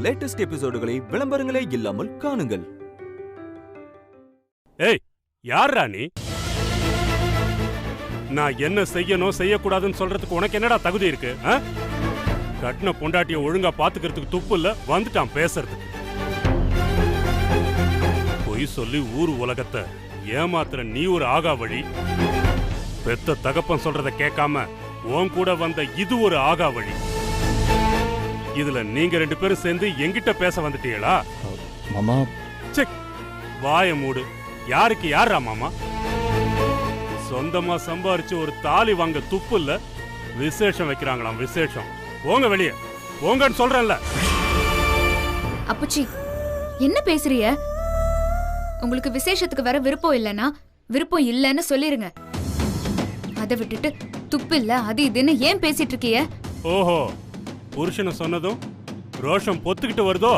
Latest எபிசோடுகளை விளம்பரங்களே இல்லாமல் காணுங்கள். ஏய், யாரா நீ? நான் என்ன செய்யணும் செய்யக்கூடாதுன்னு சொல்றதுக்கு உனக்கு என்னடா தகுதி இருக்கு? கட்டின பொண்டாட்டிய ஒழுங்கா பாத்துக்கிறதுக்கு துப்பு இல்ல, வந்துட்டான் பேசுறதுக்கு. பொய் சொல்லி ஊர் உலகத்தை ஏமாத்துற நீ ஒரு ஆகா வழி. பெத்த தகப்பன் சொல்றத கேட்காம உன் கூட வந்த இது ஒரு ஆகா வழி. இதுல நீங்க 2 பேரும் சேர்ந்து எங்கிட்ட பேச வந்துட்டீங்களா? மாமா, செக் வாய மூடு. யாருக்கு யாரா மாமா? சொந்தமா சம்பாரிச்சு ஒரு தாலி வாங்க துப்பு இல்ல, விசேஷம் வைக்கிறாங்களாம் விசேஷம். போங்க வெளியே, போங்கன்னு சொல்றேன்ல. அப்புச்சி, என்ன பேசுறிய? உங்களுக்கு விசேஷத்துக்கு வர விருப்பம் இல்லைன்னா விருப்பம் இல்லைன்னு சொல்லிருங்க. அதை விட்டுட்டு துப்பு இல்ல அது இதுன்னு ஏன் பேசிட்டு இருக்கிய? ஓஹோ, புருஷனை சொன்னதும் ரோஷம் பொத்துக்கிட்டு வருதோ?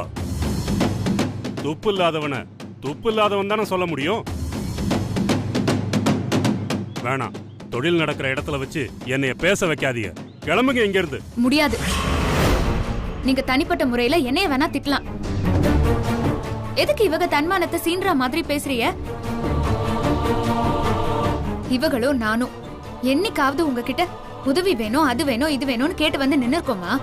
துப்பு இல்லாதவன துப்பு இல்லாதவன் தானே சொல்ல முடியும். வேணாம், தொழில் நடக்கிற இடத்துல வச்சு என்னைய பேச வைக்காதீங்க. கிளம்புங்க இங்க இருந்து. முடியாது. நீங்க தனிப்பட்ட முறையில என்னைய வேணா திட்டலாம். எதுக்கு இவங்க தன்மானத்தை சீன்ற மாதிரி பேசுறிய? இவங்களும் நானும் என்னைக்காவது உங்ககிட்ட உதவி வேணும் அது வேணும் இது வேணும்னு கேட்டு வந்து நின்னு இருக்கோமா?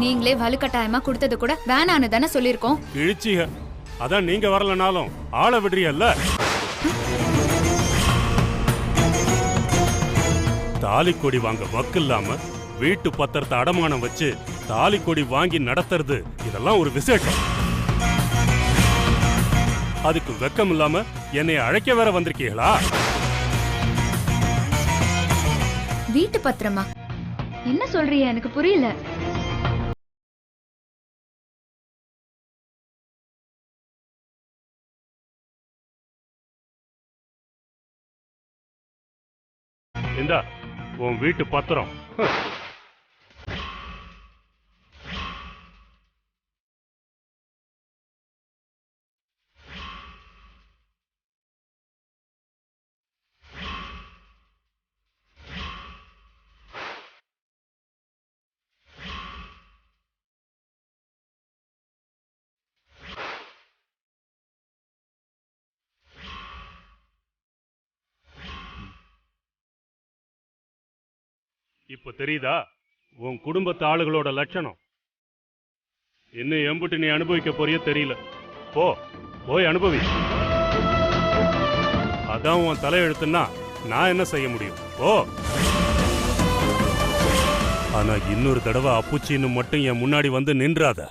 நீங்களே வலுக்கட்டாயமா கொடுத்தது கூட வேணான்னு தானே சொல்லிருக்கோம். இழிச்சிக, அதான் நீங்க வரலனாலும் ஆள விடுறியல்ல. தாலி கொடி வாங்க வக்கு இல்லாம வீட்டு பத்திரத்தை அடமானம் வச்சு தாலி கொடி வாங்கி நடத்துறது, இதெல்லாம் ஒரு விசேஷம். அதுக்கு வெக்கம் இல்லாம என்னை அழைக்க வேற வந்திருக்கீங்களா? வீட்டு பத்திரமா? என்ன சொல்றீங்க? எனக்கு புரியல. இந்தா உன் வீட்டு பத்திரம். இப்ப தெரியுதா உன் குடும்பத்து ஆளுகளோட லட்சணம்? இன்னும் எம்புட்டு நீ அனுபவிக்க போறிய தெரியல. போய் அனுபவி. அதான் உன் தலையெழுத்துன்னா நான் என்ன செய்ய முடியும்? ஆனா இன்னொரு தடவை அப்புச்சின்னு மட்டும் என் முன்னாடி வந்து நின்றாத.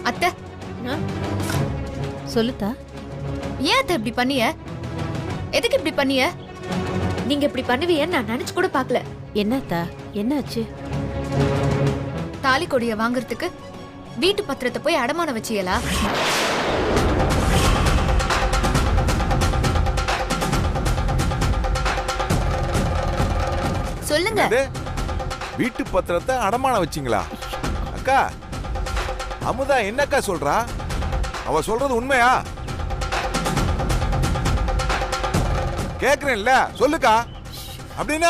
அத்தை, சொல்லுதா. ஏன் அத்தை இப்படி பண்ணிய? எதுக்கு இப்படி பண்ணிய? நீங்க இப்படி பண்ணுவீன்னு நான் நினைச்சு கூட பார்க்கல. என்னத்தா, என்னாச்சு? தாலி கொடிய வாங்குறதுக்கு வீட்டு பத்திரத்தை போய் அடமானம் வச்சியலா? சொல்லுங்க. வீட்டு பத்திரத்தை அடமானம் வச்சிங்களா? அக்கா, அமுதா என்னக்கா சொல்றா? அவ சொல்றது உண்மையா? கேக்குறேன்ல, சொல்லுக்கா. அப்படின்னா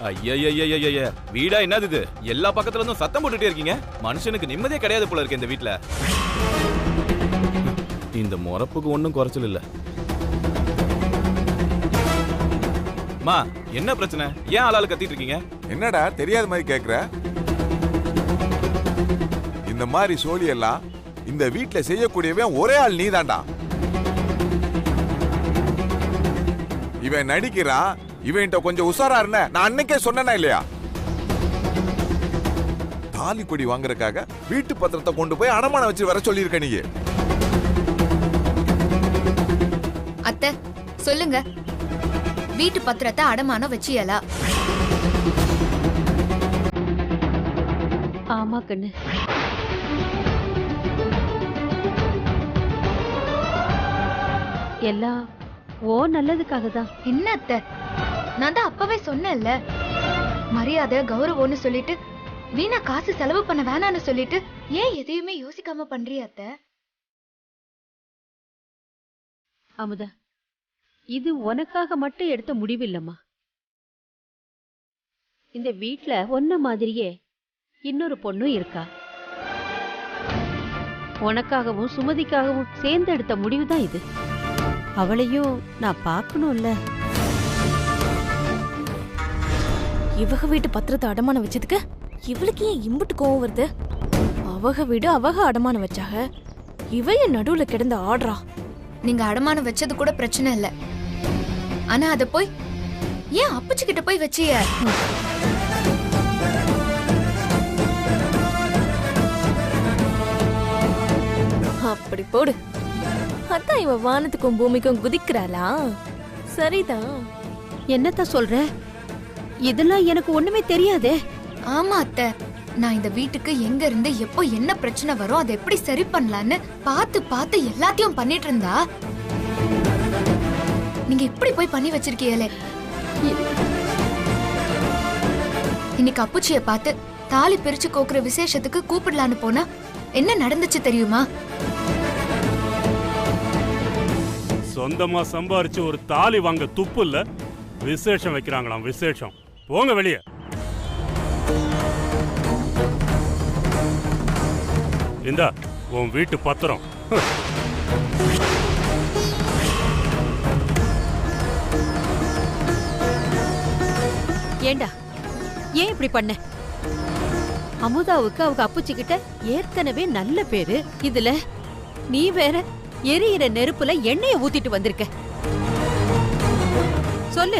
ஐயா, வீடா என்னது இது? எல்லா பக்கத்துல இருந்தும் சத்தம் போட்டுட்டே இருக்கீங்க. மனுஷனுக்கு நிம்மதியே கிடையாது போல இருக்கு இந்த வீட்டுல. இந்த முறப்புக்கு ஒன்னும் குறைச்சல் இல்ல. மா, என்ன பிரச்சனை? ஏன் ஆளாளு கத்திட்டு இருக்கீங்க? என்னடா தெரியாத மாதிரி கேக்குற? இந்த மாதிரி சோழி எல்லாம் இந்த வீட்டுல செய்யக்கூடியவன் ஒரே ஆள் நீதான்டா. இவன் நடிக்கிறான். இவன்கிட்ட கொஞ்சம் உசாரா இருந்த நான் அன்னைக்கே சொன்னேனா இல்லையா? தாலி கொடி வாங்குறதுக்காக வீட்டு பத்திரத்தை கொண்டு போய் அடமானம் வச்சு வர சொல்லியிருக்க நீ. அத்தை, சொல்லுங்க. வீட்டு பத்திரத்தை அடமானம் வச்சியலா? ஆமா கண்ணு. எல்லாம் ஓ நல்லதுக்காக தான். என்ன அத்தை, நான் தான் அப்பவே சொன்னேன்ல, மரியாதை கௌரவம்னு சொல்லிட்டு வீணா காசு செலவு பண்ண வேணான்னு சொல்லிட்டு ஏன் எதையுமே யோசிக்காம பண்றியா அத்தை? அமுதா, இது உனக்காக மட்டும் எடுத்த முடிவு இல்லம்மா. இந்த வீட்ல ஒன்ன மாதிரியே இன்னொரு பொண்ணும் இருக்கா. உனக்காகவும் சுமதிக்காகவும் சேர்ந்து எடுத்த முடிவுதான் இது. அவளையும் நான் பார்க்கணும்ல. இவக வீட்டு பத்திரத்தை அடமானம் வச்சதுக்கு இவளுக்கு ஏன் இம்புட்டு கோவம் வருது? அவக வீடு அவக அடமானம் வச்சாக, இவ என் நடுவுல கிடந்து ஆடுறா. நீங்க அடமானம் வச்சது கூட பிரச்சனை இல்ல, ஆனா அத போய் ஏன் அப்பச்சி கிட்ட போய் வச்சிய? அப்படி போடு. அதான் இவ வானத்துக்கும் பூமிக்கும் குதிக்கிறாளா? சரிதான். என்னத்த சொல்ற? இதெல்லாம் எனக்கு ஒண்ணுமே தெரியாதே. ஆமா அத்தை, நான் இந்த வீட்டுக்கு எங்க இருந்து எப்போ என்ன பிரச்சனை வரும், அதை எப்படி சரி பண்ணலான்னு பார்த்து பார்த்து எல்லாத்தையும் பண்ணிட்டு இருந்தா நீங்க இப்படி போய் பண்ணி வச்சிருக்கீங்களே. இன்னைக்கு அப்புச்சிய பார்த்து தாலி பிரிச்சு கோக்குற விசேஷத்துக்கு கூப்பிடலான்னு போனா என்ன நடந்துச்சு தெரியுமா? சொந்தமா சம்பாரிச்சு ஒரு தாலி வாங்க துப்பு இல்ல, விசேஷம் வைக்கிறாங்களாம். விசேஷம். போங்க வெளியே. இந்தா உன் வீட்டு பத்திரம். ஏண்டா, ஏன் இப்படி பண்ண? அமுதாவுக்கு அவங்க அப்புச்சி கிட்ட ஏற்கனவே நல்ல பேரு. இதுல நீ வேற எரியிற நெருப்புல எண்ணெய ஊத்திட்டு வந்திருக்க. சொல்லு,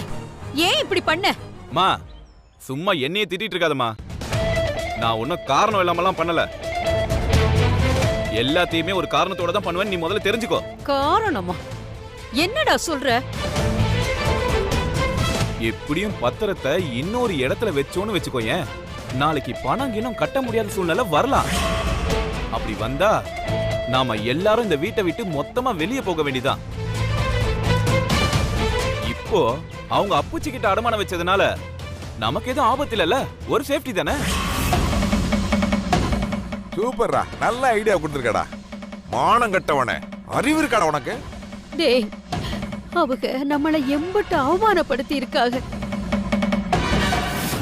ஏன் இப்படி பண்ண? மா, சும்மா என்னையே திட்டிட்டு இருக்காதம்மா. நான் ஒன்னும் காரணம் இல்லாமலாம் பண்ணல. எல்லாத்தையுமே ஒரு காரணத்தோட தான் பண்ணுவேன். நீ முதல்ல தெரிஞ்சுக்கோ. காரணமா? என்னடா சொல்ற? எப்படியும் பத்திரத்தை இன்னொரு இடத்துல வச்சோன்னு வச்சுக்கோயேன், நாளைக்கு பணம் கிணம் கட்ட முடியாத சூழ்நிலை வரலாம். அப்படி வந்தா நாம எல்லாரும் இந்த வீட்டை விட்டு மொத்தமா வெளியே போக வேண்டியதான். இப்போ அவங்க அப்புச்சி கிட்ட அடமானம் வச்சதுனால நமக்கு எதுவும் ஆபத்து இல்லைல்ல, ஒரு சேஃப்டி தானே. சூப்பர்ரா, நல்ல ஐடியா கொடுத்துருக்கடா. மானம் கட்டவனே, அறிவு இருக்காடா உனக்கு? டேய், அவங்க நம்மளை எம்பட்டு அவமானப்படுத்தி இருக்காங்க.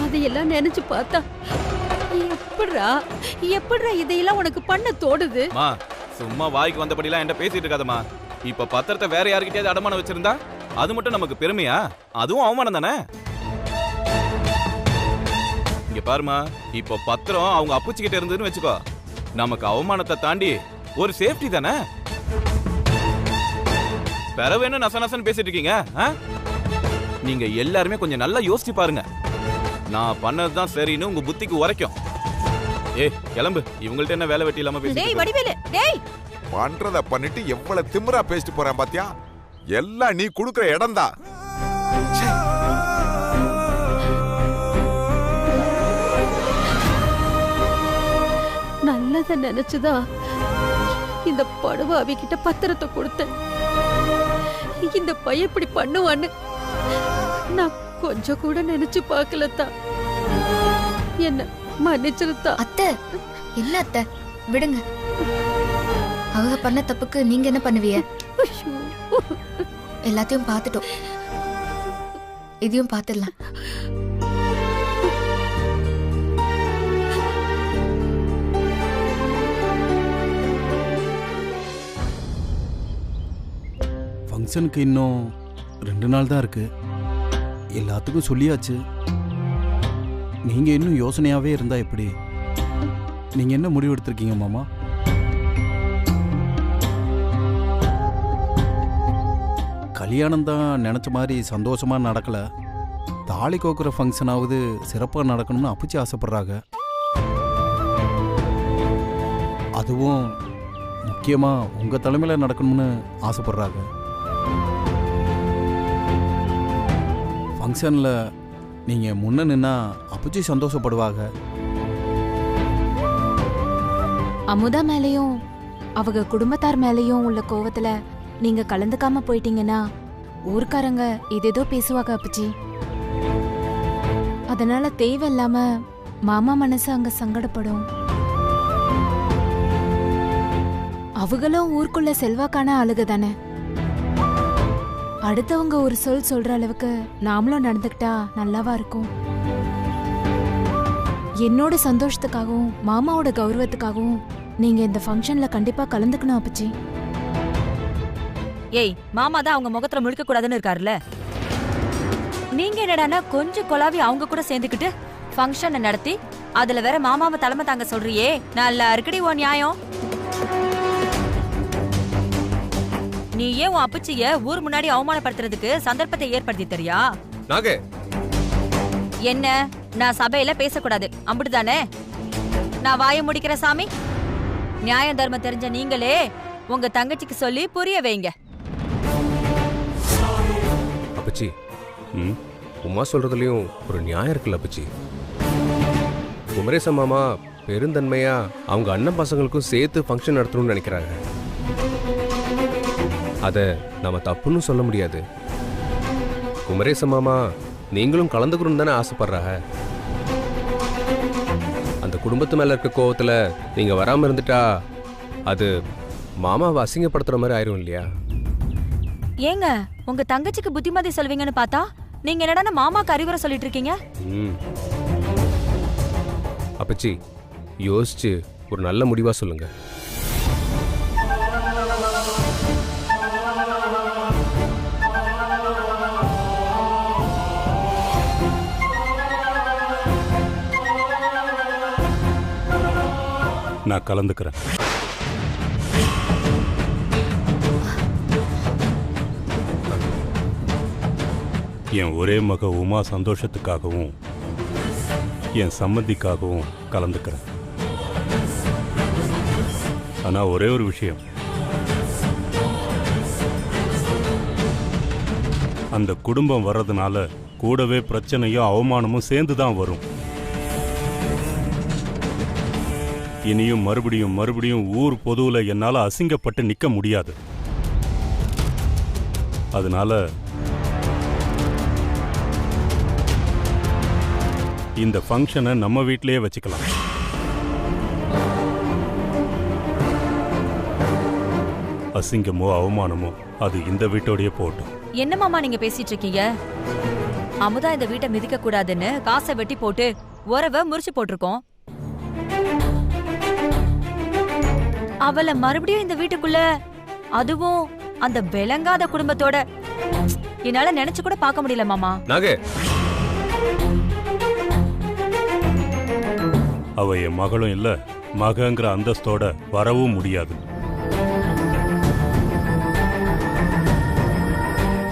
அதையெல்லாம் நினைச்சு பார்த்தா எப்படிரா இதையெல்லாம் உனக்கு பண்ண தோடுது? மா, சும்மா வாய்க்கு வந்தபடிலாம் என்கிட்ட பேசிட்டு இருக்காதம்மா. இப்ப பத்திரத்தை வேற யாருக்கிட்டயாவது அடமானம் வச்சிருந்தா அது மட்டும் நமக்கு பெருமையா? அதுவும் அவமானம் தானே. இங்க பாருமா, இப்ப பத்திரம் அவங்க அப்புச்சி கிட்ட இருந்ததுன்னு வச்சுக்கோ, நமக்கு அவமானத்தை தாண்டி ஒரு சேஃப்டி தானே. பெறவேன்னு நச நசன்னு பேசிட்டு இருக்கீங்க. நீங்க எல்லாருமே கொஞ்சம் நல்லா யோசிச்சு பாருங்க. நான் பண்ணதுதான் சரின்னு உங்க புத்திக்கு உரைக்கும். கிளம்பு, இவங்கள்ட்ட என்ன வேலை வெட்டி இல்லாம பேசி பண்றத பண்ணிட்டு எவ்வளவு திமிரா பேசிட்டு போறேன் பாத்தியா? எல்லாம் நீ குடுக்கிற இடம்தான். நல்லத நினைச்சுதான் இந்த படுவாவி கிட்ட பத்திரத்தை கொடுத்தேன். இந்த பையன் இப்படி பண்ணுவான்னு நான் கொஞ்சம் கூட நினைச்சு பார்க்கலத்தான். என்ன மன்னிச்சிருத்தா. அத்தை, என்ன அத்தை, விடுங்க. அவங்க பண்ண தப்புக்கு நீங்க என்ன பண்ணுவீங்க? எல்லாத்தையும் பார்த்துட்டோம், இதையும் பார்த்துடலாம். ஃபங்க்ஷனுக்கு இன்னும் 2 நாள் தான் இருக்கு. எல்லாத்துக்கும் சொல்லியாச்சு. நீங்க இன்னும் யோசனையாவே இருந்தா எப்படி? நீங்க என்ன முடிவு எடுத்திருக்கீங்க மாமா? கல்யாணம் தான் நினைச்ச மாதிரி சந்தோஷமா நடக்கல. தாலி கோக்குற ஃபங்க்ஷனாவது சிறப்பாக நடக்கணும்னு அப்புச்சி ஆசைப்படுறாங்க. அதுவும் முக்கியமா உங்க தலைமையில நடக்கணும்னு ஆசைப்படுறாங்க. ஃபங்க்ஷன்ல நீங்க முன்ன நின்னா அப்புச்சி சந்தோஷப்படுவாங்க. அமுதா மேலையும் அவங்க குடும்பத்தார் மேலையும் உள்ள கோவத்துல நீங்க கலந்துக்காம போயிட்டீங்கன்னா ஊர்க்காரங்க ஏதேதோ பேசுவாங்க அப்புச்சி. அதனால தேவையில்லாம மாமா மனசு அங்க சங்கடப்படும். அவங்களும் ஊருக்குள்ள செல்வாக்கான ஆளுக தானே. அடுத்தவங்க ஒரு சொல் சொல்ற அளவுக்கு நாமளும் நடந்துக்கிட்டா நல்லாவா இருக்கும். என்னோட சந்தோஷத்துக்காகவும் மாமாவோட கௌரவத்துக்காகவும் நீங்க இந்த ஃபங்க்ஷன்ல கண்டிப்பா கலந்துக்கணும் அப்பச்சி. ஏய், மாமா தான் அவங்க முகத்துல முழிக்க கூடாதுன்னு இருக்காருல்ல. நீங்க என்னடானா கொஞ்சம் கொலாவி அவங்க கூட சேர்ந்துக்கிட்டு ஃபங்க்ஷனை நடத்தி அதுல வேற மாமாவை தலைமை தாங்க சொல்றியே, நல்லா இருக்குடி உன் நியாயம். நீ ஏன் உன் அப்பச்சிய ஊர் முன்னாடி அவமானப்படுத்துறதுக்கு சந்தர்ப்பத்தை ஏற்படுத்தி தெரியா? நாகே, என்ன நான் சபையில பேசக்கூடாது அம்பிட்டுதானே? நான் வாய முடிக்கிற சாமி. நியாயம் தர்மம் தெரிஞ்ச நீங்களே உங்க தங்கச்சிக்கு சொல்லி புரிய வைங்க. அப்பச்சி, உமா சொல்றதுலயும் ஒரு நியாயம் இருக்குல்ல அப்பச்சி. குமரேச மாமா பெருந்தன்மையா அவங்க அண்ணன் பசங்களுக்கும் சேர்த்து ஃபங்க்ஷன் நடத்தணும்னு நினைக்கிறாங்க. அத நாம தப்புன்னு சொல்ல முடியாது. குமரேச மாமா நீங்களும் கலந்துக்கணும்னு தானே ஆசைப்படுறாங்க. அந்த குடும்பத்து மேல இருக்க கோவத்துல நீங்க வராம இருந்துட்டா அது மாமாவை அசிங்கப்படுத்துற மாதிரி ஆயிரும் இல்லையா? ஏங்க உங்க தங்கச்சிக்கு புத்திமதி சொல்வீங்கன்னு பார்த்தா நீங்க என்னடா மாமாக்கு அறிவுரை சொல்லிட்டு இருக்கீங்க? அப்பச்சி, யோசிச்சு ஒரு நல்ல முடிவா சொல்லுங்க. நான் கலந்துக்கிறேன். என் ஒரே மக உமா சந்தோஷத்துக்காகவும் என் சம்மதிக்காகவும் கலந்துக்கிறேன். ஆனா ஒரே ஒரு விஷயம், அந்த குடும்பம் வர்றதுனால கூடவே பிரச்சனையும் அவமானமும் சேர்ந்துதான் வரும். இனியும் மறுபடியும் ஊர் பொதுவுல என்னால அசிங்கப்பட்டு நிக்க முடியாது. அதனால இந்த ஃபங்க்ஷனை நம்ம வீட்டிலேயே வச்சுக்கலாம். அசிங்கமோ அவமானமோ அது இந்த வீட்டோடயே போட்டும். என்ன மாமா நீங்க பேசிட்டு இருக்கீங்க? அமுதா இந்த வீட்டை மிதிக்க கூடாதுன்னு காசை வெட்டி போட்டு உறவை முறிச்சு போட்டிருக்கோம். அவளை மறுபடியும் இந்த வீட்டுக்குள்ள, அதுவும் அந்த விளங்காத குடும்பத்தோட என்னால நினைச்சு கூட பார்க்க முடியல மாமா. நாகே, அவ என் மகளும் இல்ல, மகங்கிற அந்தஸ்தோட வரவும் முடியாது.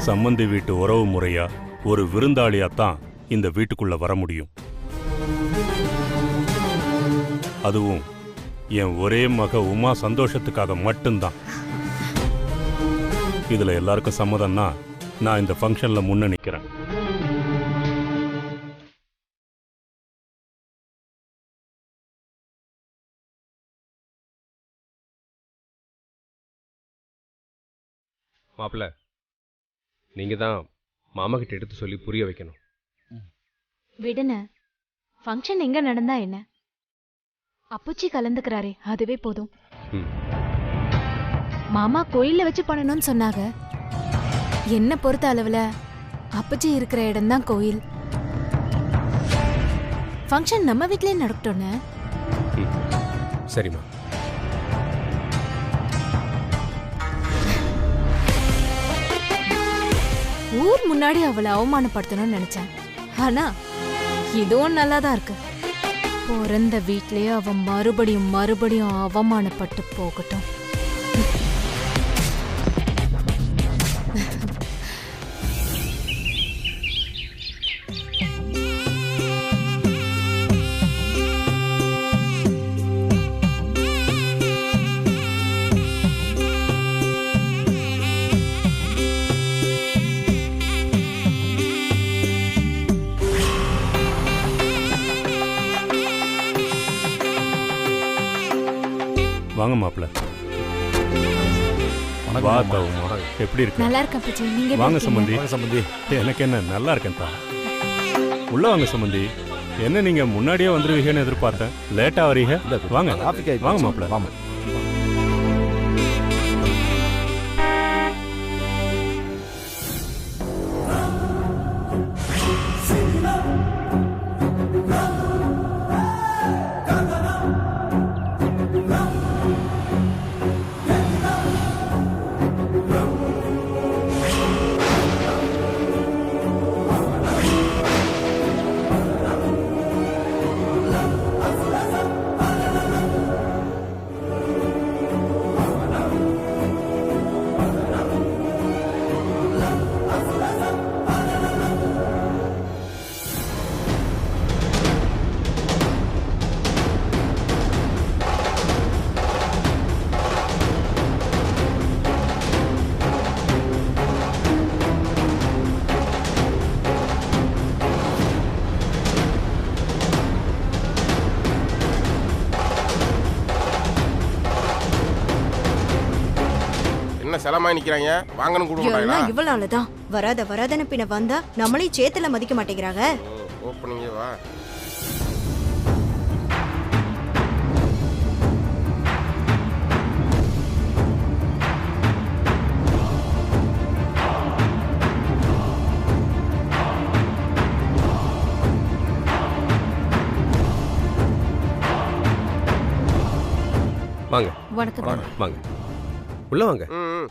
சம்பந்தி வீட்டு உறவு முறையா ஒரு விருந்தாளியாத்தான் இந்த வீட்டுக்குள்ள வர முடியும். அதுவும் என் ஒரே மக உமா சந்தோஷத்துக்காக மட்டும்தான். இதுல எல்லாருக்கும் சம்மதம்னா நான் இந்த ஃபங்க்ஷன்ல முன்ன நிக்கிறேன். மாப்பிள்ள, நீங்க தான் மாமா கிட்ட எடுத்து சொல்லி புரிய வைக்கணும். விடுன, ஃபங்க்ஷன் எங்க நடந்தா என்ன, அப்பச்சி கலந்துக்கிறாரே அதுவே போதும். மாமா கோயில்ல வச்சு பண்ணணும்னு சொன்னாங்க. என்ன பொறுத்த அளவுல அப்பச்சி இருக்கிற இடம் தான் கோயில். ஃபங்க்ஷன் நம்ம வீட்லயே நடக்கட்டும்னு. சரிம்மா. ஊர் முன்னாடி அவளை அவமானப்படுத்தணும்னு நினைச்சேன். ஆனா இதுவும் நல்லாதான் இருக்கு. பிறந்த வீட்லயே அவன் மறுபடியும் அவமானப்பட்டு போகட்டும். வாங்க மாப்பிள்ள. எப்படி இருக்கு? நல்லா இருக்கேன் அப்பச்சி. நீங்க வாங்க சம்பந்தி. எனக்கு என்ன, நல்லா இருக்கேன் தான். உள்ள வாங்க சம்பந்தி. என்ன நீங்க முன்னாடியே வந்துருவீங்கன்னு எதிர்பார்த்தேன். லேட்டா வரீங்க. வாங்க வாங்க மாப்பிள்ள. வாங்க. என்ன செலமாய் நிக்கிறாங்க வாங்கன்னு கூட எல்லாம் மாட்டாங்களா? இவளாலதான். வராதன்னு பின்ன வந்தா நம்மளையும் சேத்துல மதிக்க மாட்டேங்கிறாங்க. ஓப்பனிங்கே வா. வாங்க வணக்கம். வாங்க உள்ள வாங்க. ம்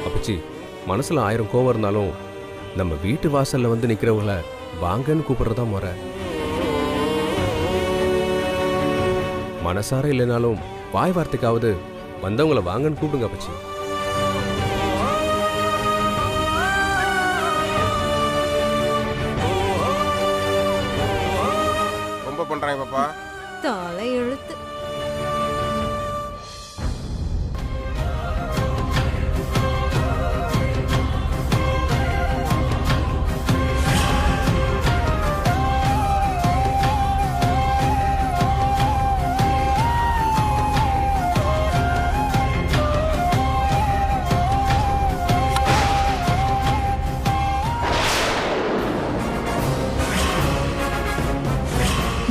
அப்பச்சி, மனசுல 1000 கோவம் இருந்தாலும் நம்ம வீட்டு வாசல்ல வந்து நிக்கிறவங்கள வாங்கன்னு கூப்பிடுறதா முறை. மனசார இல்லைனாலும் வாய் வார்த்தைக்காவது வந்தவங்கள வாங்கன்னு கூப்பிடுங்க அப்பச்சி. ரொம்ப பண்றாங்க பாப்பா. தலை எழுத்து.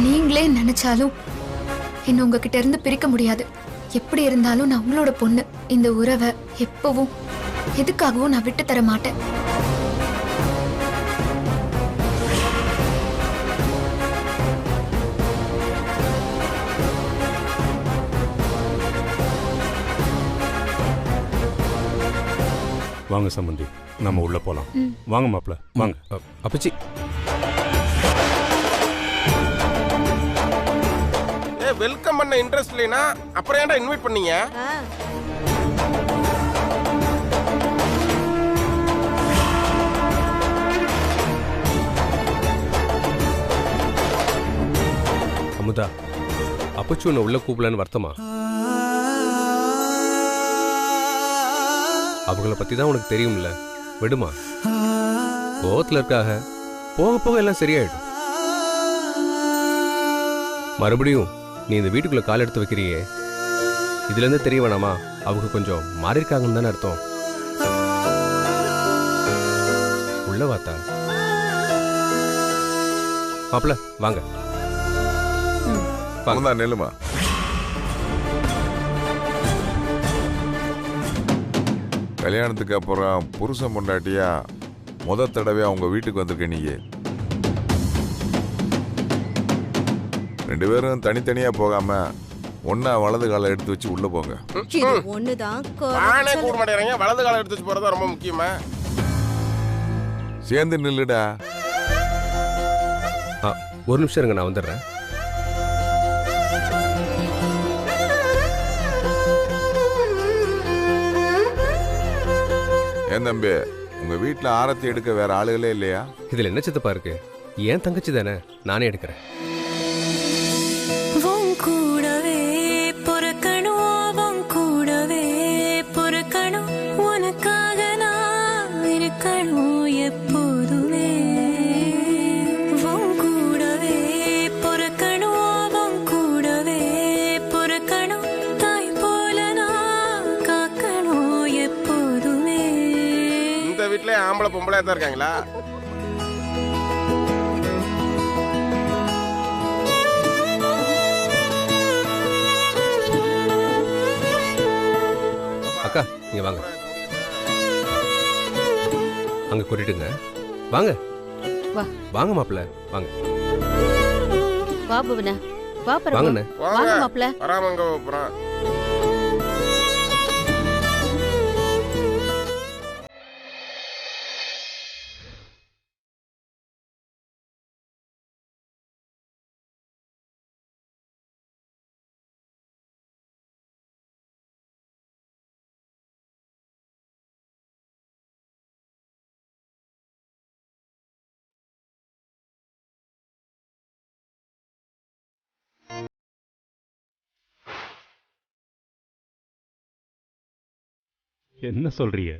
நீங்களே நினைச்சாலும் என்ன உங்ககிட்ட இருந்து பிரிக்க முடியாது. எப்படி இருந்தாலும் நான் உங்களோட பொண்ணு. இந்த உறவை எப்பவும் எதுக்காகவும் நான் விட்டு தர மாட்டேன். வாங்க சம்பந்தி, நம்ம உள்ள போலாம். வாங்க மாப்ள, வாங்க. அப்பச்சி, வெல்கம் பண்ண இன்ட்ரெஸ்ட் இல்லைனா அப்புறம் ஏன்டா இன்வைட் பண்ணீங்க? அமுதா, அப்பச்சி உன்னை உள்ள கூப்பிடலன்னு வருத்தமா? அவங்கள பத்தி தான் உனக்கு தெரியும்ல, விடுமா. கோவத்துல இருக்காக, போக போக எல்லாம் சரியாயிடும். மறுபடியும் நீ இந்த வீட்டுக்குள்ள கால் எடுத்து வைக்கிறியே, இதுல இருந்து தெரிய வேணாமா அவங்க கொஞ்சம் மாறி இருக்காங்கன்னு தானே அர்த்தம். உள்ள வாத்தா. மாப்பிள்ள வாங்க. வாங்க நெல்லுமா. கல்யாணத்துக்கு அப்புறம் புருஷன் பொண்டாட்டியா முத தடவை அவங்க வீட்டுக்கு வந்திருக்க நீங்க. ரெண்டு பேரும் தனித்தனியா போகாம ஒன்னா வலது காலை எடுத்து வச்சு உள்ள போங்க. இது ஒண்ணுதான் நானே கூட மாட்டேறீங்க. வலது காலை எடுத்து வச்சு போறது ரொம்ப முக்கியமா. சேர்ந்து நில்லுடா. ஒரு நிமிஷம் இருங்க, நான் வந்துடுறேன். ஏன் தம்பி, உங்க வீட்டுல ஆரத்தி எடுக்க வேற ஆளுகளே இல்லையா? இதுல என்ன சித்தப்பா இருக்கு? ஏன் தங்கச்சி தானே, நானே எடுக்கிறேன். ஆம்பளை பொம்பளை தான் இருக்காங்களா? அக்கா, நீங்க வாங்க. அங்க கூட்டிட்டுங்க. வாங்க வாங்க மாப்பிள்ள, வாங்க. வா புவனா, வா பரமா. வாங்க மாப்பிள்ள. வராமங்க போறோம். என்ன சொல்றீங்க?